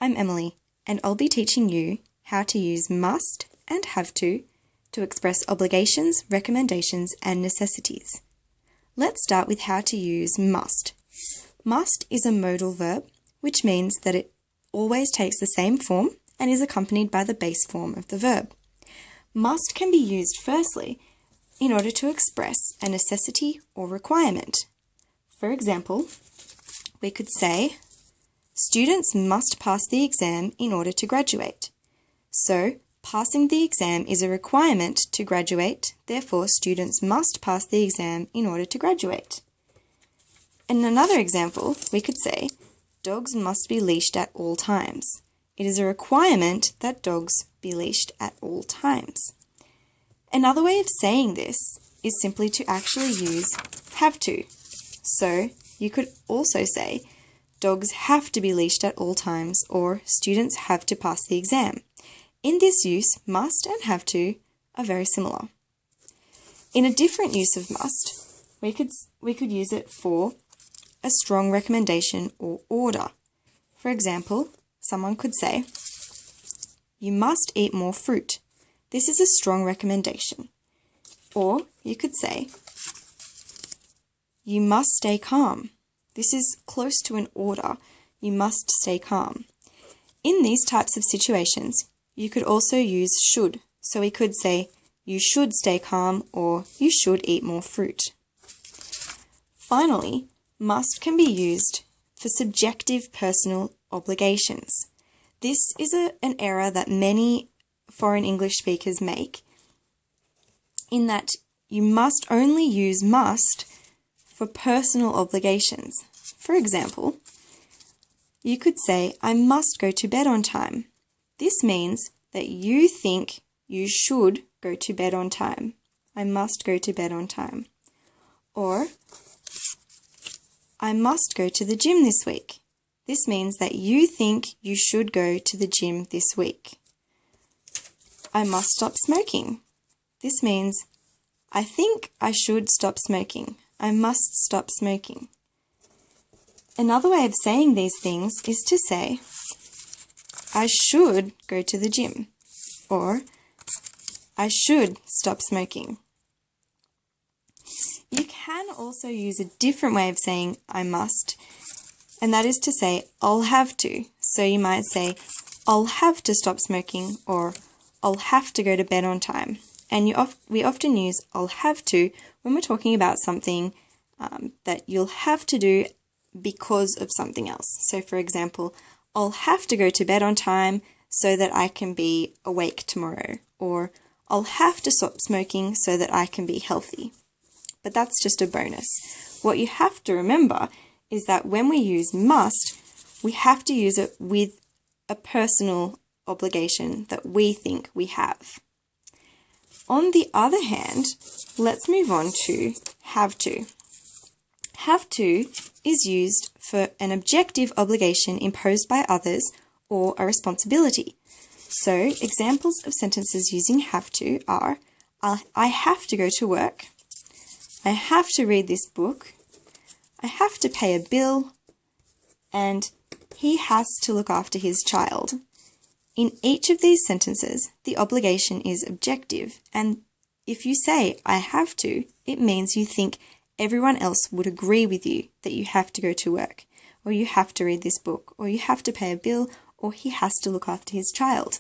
I'm Emily, and I'll be teaching you how to use must and have to express obligations, recommendations, and necessities. Let's start with how to use must. Must is a modal verb, which means that it always takes the same form and is accompanied by the base form of the verb. Must can be used firstly in order to express a necessity or requirement. For example, we could say, students must pass the exam in order to graduate. So, passing the exam is a requirement to graduate, therefore students must pass the exam in order to graduate. In another example, we could say, dogs must be leashed at all times. It is a requirement that dogs be leashed at all times. Another way of saying this is simply to actually use have to. So, you could also say, dogs have to be leashed at all times, or students have to pass the exam. In this use, must and have to are very similar. In a different use of must, we could use it for a strong recommendation or order. For example, someone could say, you must eat more fruit. This is a strong recommendation. Or you could say, you must stay calm. This is close to an order. You must stay calm. In these types of situations, you could also use should. So we could say, you should stay calm, or you should eat more fruit. Finally, must can be used for subjective personal obligations. This is an error that many foreign English speakers make, in that you must only use must for personal obligations. For example, you could say, I must go to bed on time. This means that you think you should go to bed on time. I must go to bed on time. Or, I must go to the gym this week. This means that you think you should go to the gym this week. I must stop smoking. This means I think I should stop smoking. I must stop smoking. Another way of saying these things is to say, I should go to the gym, or I should stop smoking. You can also use a different way of saying I must, and that is to say I'll have to. So you might say I'll have to stop smoking, or I'll have to go to bed on time. And we often use I'll have to when we're talking about something that you'll have to do because of something else. So for example, I'll have to go to bed on time so that I can be awake tomorrow, or I'll have to stop smoking so that I can be healthy. But that's just a bonus. What you have to remember is that when we use must, we have to use it with a personal obligation that we think we have. On the other hand, let's move on to have to. Have to is used for an objective obligation imposed by others or a responsibility. So, examples of sentences using have to are, I have to go to work, I have to read this book, I have to pay a bill, and he has to look after his child. In each of these sentences, the obligation is objective, and if you say I have to, it means you think everyone else would agree with you that you have to go to work, or you have to read this book, or you have to pay a bill, or he has to look after his child.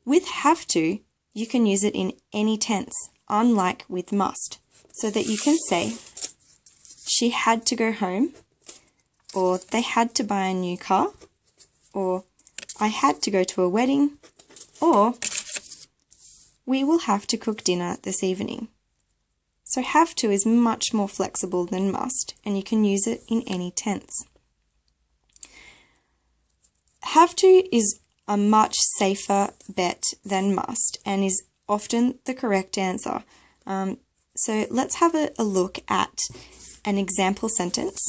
With have to, you can use it in any tense, unlike with must, so that you can say, she had to go home, or they had to buy a new car, or I had to go to a wedding, or we will have to cook dinner this evening. So have to is much more flexible than must, and you can use it in any tense. Have to is a much safer bet than must, and is often the correct answer. So let's have a look at an example sentence.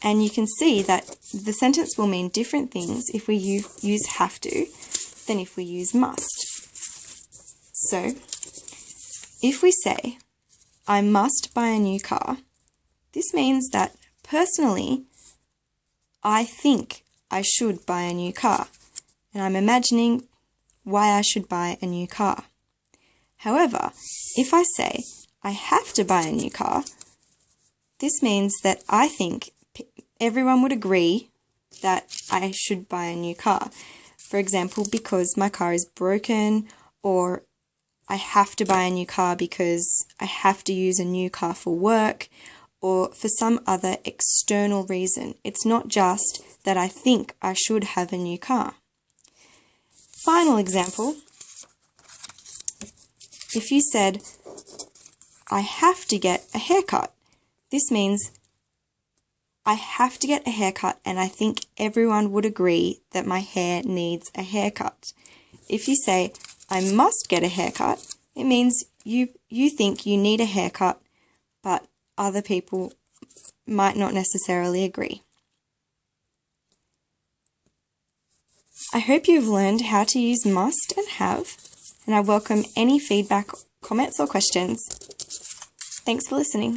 And you can see that the sentence will mean different things if we use have to than if we use must. So, if we say, I must buy a new car, this means that Personally, I think I should buy a new car, and I'm imagining why I should buy a new car. However, if I say I have to buy a new car, this means that I think everyone would agree that I should buy a new car. For example, because my car is broken, or I have to buy a new car because I have to use a new car for work, or for some other external reason. It's not just that I think I should have a new car. Final example, if you said, I have to get a haircut, this means I have to get a haircut and I think everyone would agree that my hair needs a haircut. If you say, I must get a haircut, it means you think you need a haircut, but other people might not necessarily agree. I hope you've learned how to use must and have, and I welcome any feedback, comments, or questions. Thanks for listening.